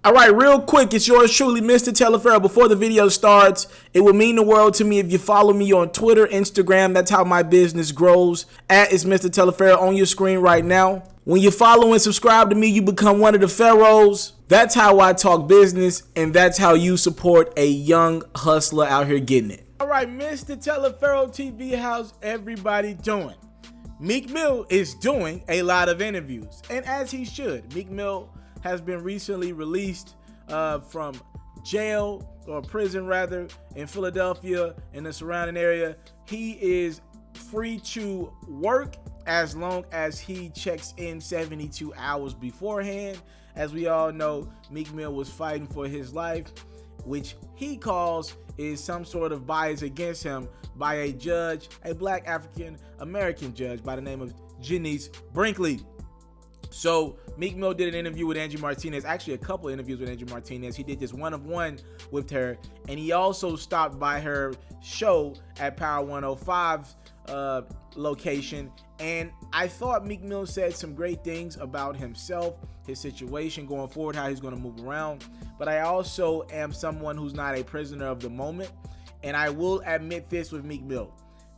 All right, real quick, it's yours truly, Mr. TALIAFERRO. Before the video starts, it would mean the world to me if you follow me on Twitter, Instagram. That's how my business grows. At it's Mr. TALIAFERRO on your screen right now. When you follow and subscribe to me, you become one of the pharaohs. That's how I talk business, and that's how you support a young hustler out here getting it. All right, Mr. TALIAFERRO TV, how's everybody doing? Meek Mill is doing a lot of interviews, and as he should. Meek Mill has been recently released from jail, or prison rather, in Philadelphia and the surrounding area. He is free to work as long as he checks in 72 hours beforehand. As we all know, Meek Mill was fighting for his life, which he calls is some sort of bias against him by a judge, a black African American judge by the name of Janice Brinkley. So Meek Mill did an interview with Angie Martinez, actually a couple interviews with Angie Martinez. He did this one-of-one with her, and he also stopped by her show at Power 105's location. And I thought Meek Mill said some great things about himself, his situation going forward, how he's going to move around. But I also am someone who's not a prisoner of the moment, and I will admit this with Meek Mill.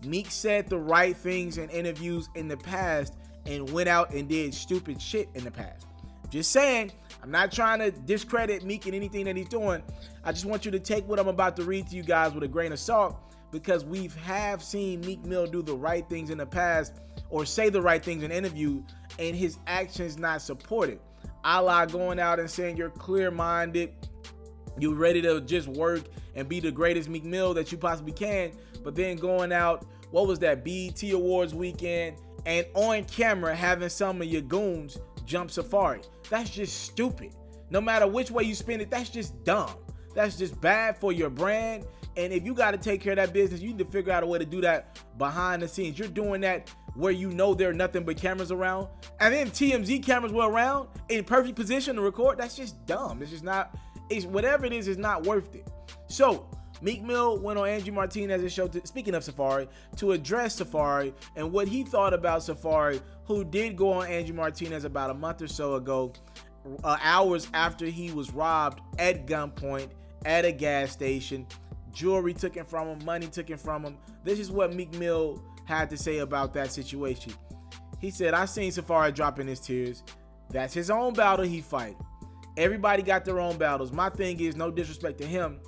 Meek said the right things in interviews in the past and went out and did stupid shit in the past. Just saying, I'm not trying to discredit Meek and anything that he's doing. I just want you to take what I'm about to read to you guys with a grain of salt, because we have seen Meek Mill do the right things in the past or say the right things in interview and his actions not support it. A la going out and saying you're clear-minded, you're ready to just work and be the greatest Meek Mill that you possibly can, but then going out, what was that, BET Awards weekend, and on camera having some of your goons jump Safaree. That's just stupid. No matter which way you spin it, that's just dumb. That's just bad for your brand. And if you got to take care of that business, you need to figure out a way to do that behind the scenes. You're doing that where you know there are nothing but cameras around, and then TMZ cameras were around in perfect position to record. That's just dumb. It's just not, it's whatever it is not worth it. So Meek Mill went on Angie Martinez's show, speaking of Safaree, to address Safaree and what he thought about Safaree, who did go on Angie Martinez about a month or so ago, hours after he was robbed at gunpoint at a gas station. Jewelry taken from him, money taken from him. This is what Meek Mill had to say about that situation. He said, I seen Safaree dropping his tears. That's his own battle he fight. Everybody got their own battles. My thing is, no disrespect to him,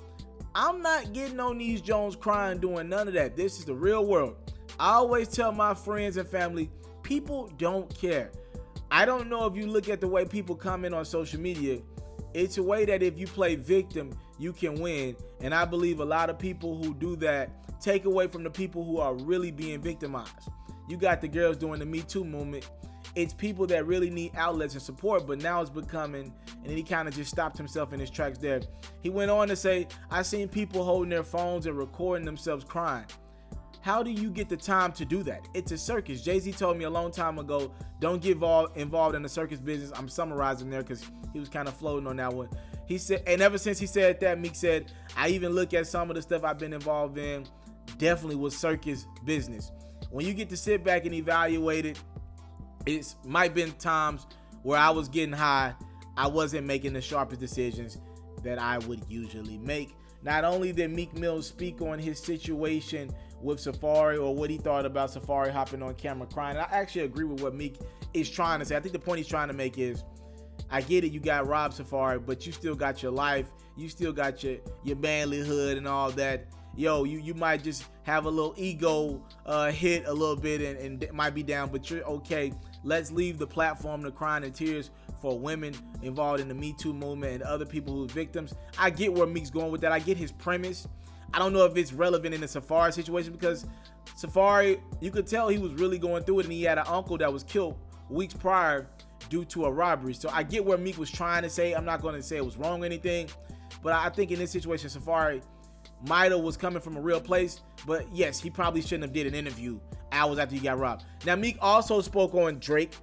I'm not getting on these Jones crying doing none of that. This is the real world. I always tell my friends and family, people don't care. I don't know if you look at the way people comment on social media. It's a way that if you play victim, you can win. And I believe a lot of people who do that take away from the people who are really being victimized. You got the girls doing the Me Too movement. It's people that really need outlets and support, but now it's becoming, and then he kind of just stopped himself in his tracks there. He went on to say, I seen people holding their phones and recording themselves crying. How do you get the time to do that? It's a circus. Jay-Z told me a long time ago, don't get involved in the circus business. I'm summarizing there because he was kind of floating on that one. He said, and ever since he said that, Meek said, I even look at some of the stuff I've been involved in, definitely was circus business. When you get to sit back and evaluate it, it might been times where I was getting high. I wasn't making the sharpest decisions that I would usually make. Not only did Meek Mill speak on his situation with Safaree, or what he thought about Safaree hopping on camera crying, I actually agree with what Meek is trying to say. I think the point he's trying to make is, I get it, you got robbed, Safaree, but you still got your life. You still got your manlyhood and all that. Yo, you might just have a little ego hit a little bit and it might be down, but you're okay. Let's leave the platform to crying and tears for women involved in the Me Too movement and other people who are victims. I get where Meek's going with that. I get his premise. I don't know if it's relevant in the Safaree situation, because Safaree, you could tell he was really going through it, and he had an uncle that was killed weeks prior due to a robbery. So I get where Meek was trying to say. I'm not going to say it was wrong or anything, but I think in this situation, Safaree might have was coming from a real place, but yes, he probably shouldn't have did an interview hours after he got robbed. Now, Meek also spoke on Drake,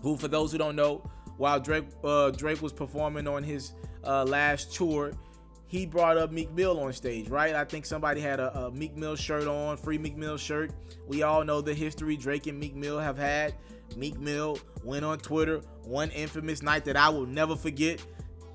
who, for those who don't know, while Drake was performing on his last tour, he brought up Meek Mill on stage, right? I think somebody had a Meek Mill shirt on, free Meek Mill shirt. We all know the history Drake and Meek Mill have had. Meek Mill went on Twitter one infamous night that I will never forget.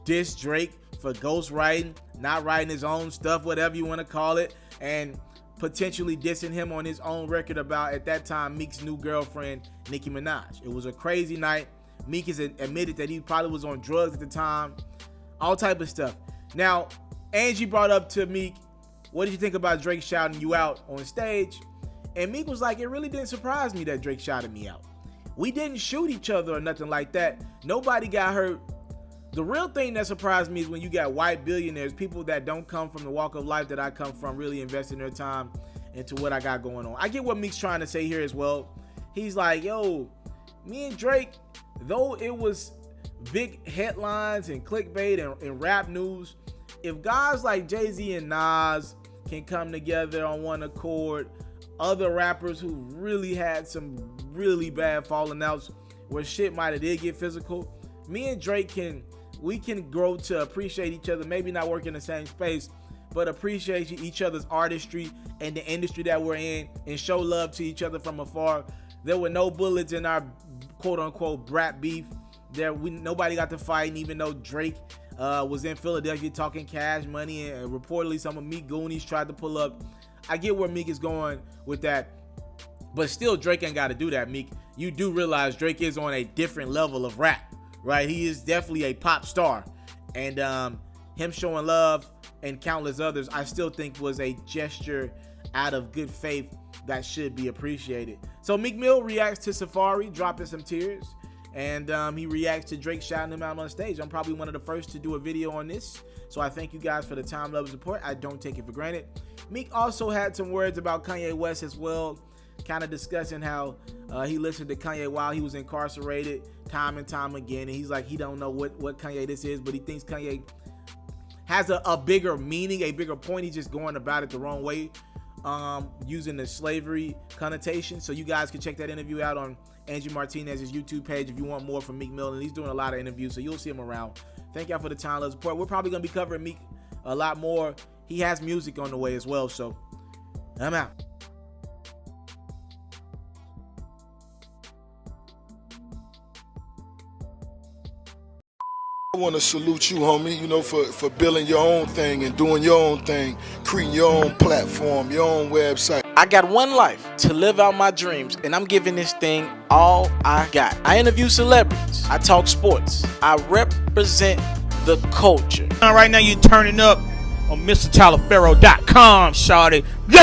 diss Drake for ghostwriting, not writing his own stuff, whatever you want to call it, and potentially dissing him on his own record about, at that time, Meek's new girlfriend, Nicki Minaj. It was a crazy night. Meek has admitted that he probably was on drugs at the time, all type of stuff. Now, Angie brought up to Meek, what did you think about Drake shouting you out on stage? And Meek was like, it really didn't surprise me that Drake shouted me out. We didn't shoot each other or nothing like that. Nobody got hurt. The real thing that surprised me is when you got white billionaires, people that don't come from the walk of life that I come from, really investing their time into what I got going on. I get what Meek's trying to say here as well. He's like, yo, me and Drake, though it was big headlines and clickbait and rap news, if guys like Jay-Z and Nas can come together on one accord, other rappers who really had some really bad falling outs where shit might have did get physical, me and Drake we can grow to appreciate each other, maybe not work in the same space, but appreciate each other's artistry and the industry that we're in, and show love to each other from afar. There were no bullets in our quote-unquote brat beef. Nobody got to fighting, even though Drake was in Philadelphia talking cash money, and reportedly some of Meek Goonies tried to pull up. I get where Meek is going with that, but still Drake ain't got to do that, Meek. You do realize Drake is on a different level of rap, right? He is definitely a pop star, and him showing love and countless others, I still think was a gesture out of good faith that should be appreciated. So Meek Mill reacts to Safaree dropping some tears, and he reacts to Drake shouting him out on stage. I'm probably one of the first to do a video on this, so I thank you guys for the time, love, and support. I don't take it for granted. Meek also had some words about Kanye West as well, kind of discussing how he listened to Kanye while he was incarcerated time and time again, and he's like, he don't know what Kanye this is, but he thinks Kanye has a bigger meaning, a bigger point. He's just going about it the wrong way, using the slavery connotation. So you guys can check that interview out on Angie Martinez's YouTube page if you want more from Meek Mill, and he's doing a lot of interviews, so you'll see him around. Thank y'all for the time, love, support. We're probably gonna be covering Meek a lot more. He has music on the way as well, so I'm out. I want to salute you, homie, you know, for building your own thing and doing your own thing, creating your own platform, your own website. I got one life to live out my dreams, and I'm giving this thing all I got. I interview celebrities. I talk sports. I represent the culture. Right now you're turning up on MrTaliaferro.com, shawty. Yeah!